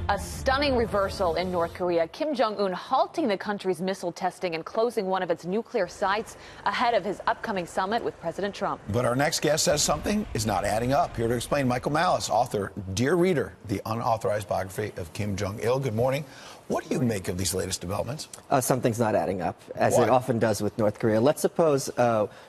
A stunning reversal in North Korea. Kim Jong Un halting the country's missile testing and closing one of its nuclear sites ahead of his upcoming summit with President Trump. But our next guest says something is not adding up. Here to explain, Michael Malice, author, Dear Reader, the unauthorized biography of Kim Jong Il. Good morning. What do you make of these latest developments? Something's not adding up, as Why? it often does with North Korea. Let's suppose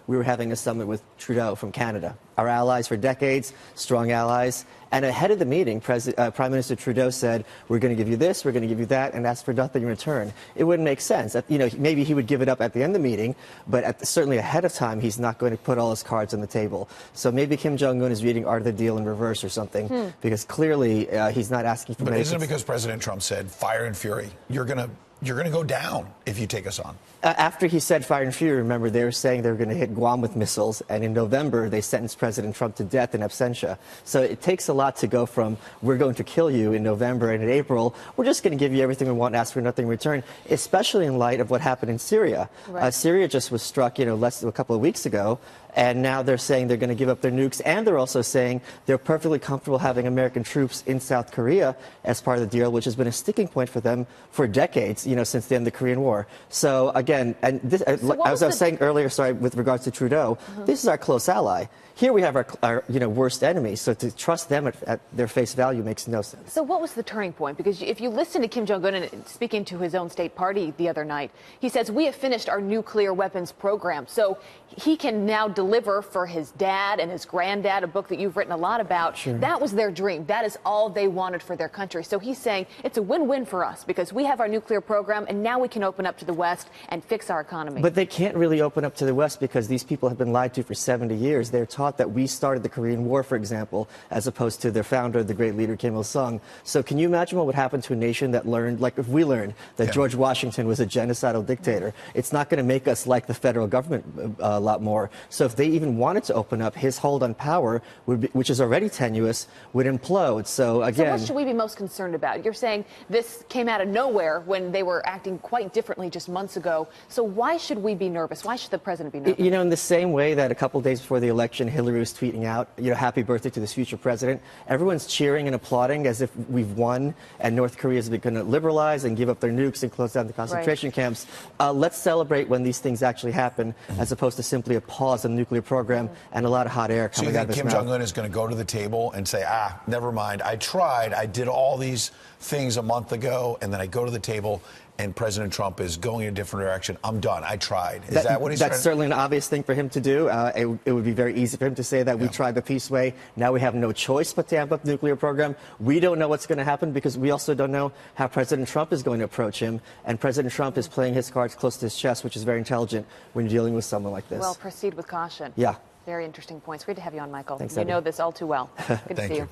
we were having a summit with Trudeau from Canada, our allies for decades, strong allies. And ahead of the meeting, Prime Minister Trudeau said, we're going to give you this, we're going to give you that, and ask for nothing in return. It wouldn't make sense. You know, maybe he would give it up at the end of the meeting, but certainly ahead of time, he's not going to put all his cards on the table. So maybe Kim Jong Un is reading Art of the Deal in reverse or something, because clearly he's not asking for. But isn't it because President Trump said, fire and fury, you're going to go down if you take us on? After he said fire and fury, remember, they were saying they were going to hit Guam with missiles, and in November, they sentenced President Trump to death in absentia. So it takes a lot to go from, we're going to kill you in November, and in April, we're just going to give you everything we want and ask for nothing in return, especially in light of what happened in Syria. Right. Syria just was struck, less than a couple of weeks ago, and now they're saying they're going to give up their nukes, and they're also saying they're perfectly comfortable having American troops in South Korea as part of the deal, which has been a sticking point for them for decades, since the end of the Korean War. So again, and this, as I was saying earlier, with regards to Trudeau, this is our close ally. Here we have our worst enemy, so to trust them at their face value makes no sense. So what was the turning point? Because if you listen to Kim Jong Un and speaking to his own state party the other night, he says, we have finished our nuclear weapons program. So he can now deliver for his dad and his granddad, a book that you've written a lot about. Sure. That was their dream. That is all they wanted for their country. So he's saying it's a win-win for us because we have our nuclear program and now we can open up to the West and fix our economy. But they can't really open up to the West because these people have been lied to for 70 years. They're taught that we started the Korean War, for example, as opposed to their founder, the great leader Kim Il-sung. So can you imagine what would happen to a nation that learned, like if we learned that George Washington was a genocidal dictator? It's not going to make us like the federal government a lot more. So if they even wanted to open up, his hold on power, which is already tenuous, would implode. So again, so what should we be most concerned about? You're saying this came out of nowhere when they were acting quite differently just months ago. So why should we be nervous? Why should the president be nervous? In the same way that a couple of days before the election, Hillary was tweeting out, happy birthday to this future president. Everyone's cheering and applauding as if we've won and North Korea is going to liberalize and give up their nukes and close down the concentration camps. Let's celebrate when these things actually happen, as opposed to simply a pause in the nuclear program and a lot of hot air coming out of his mouth. So you think Kim Jong Un is going to go to the table and say, never mind, I tried, I did all these things a month ago, and then I go to the table and President Trump is going in a different direction. I'm done. I tried. Is that what he's That's certainly an obvious thing for him to do. It would be very easy for him to say that we tried the peace way. Now we have no choice but to amp up the nuclear program. We don't know what's going to happen because we also don't know how President Trump is going to approach him. And President Trump is playing his cards close to his chest, which is very intelligent when you're dealing with someone like this. Well, proceed with caution. Yeah. Very interesting points. Great to have you on, Michael. Thanks, you know this all too well. Good to see you.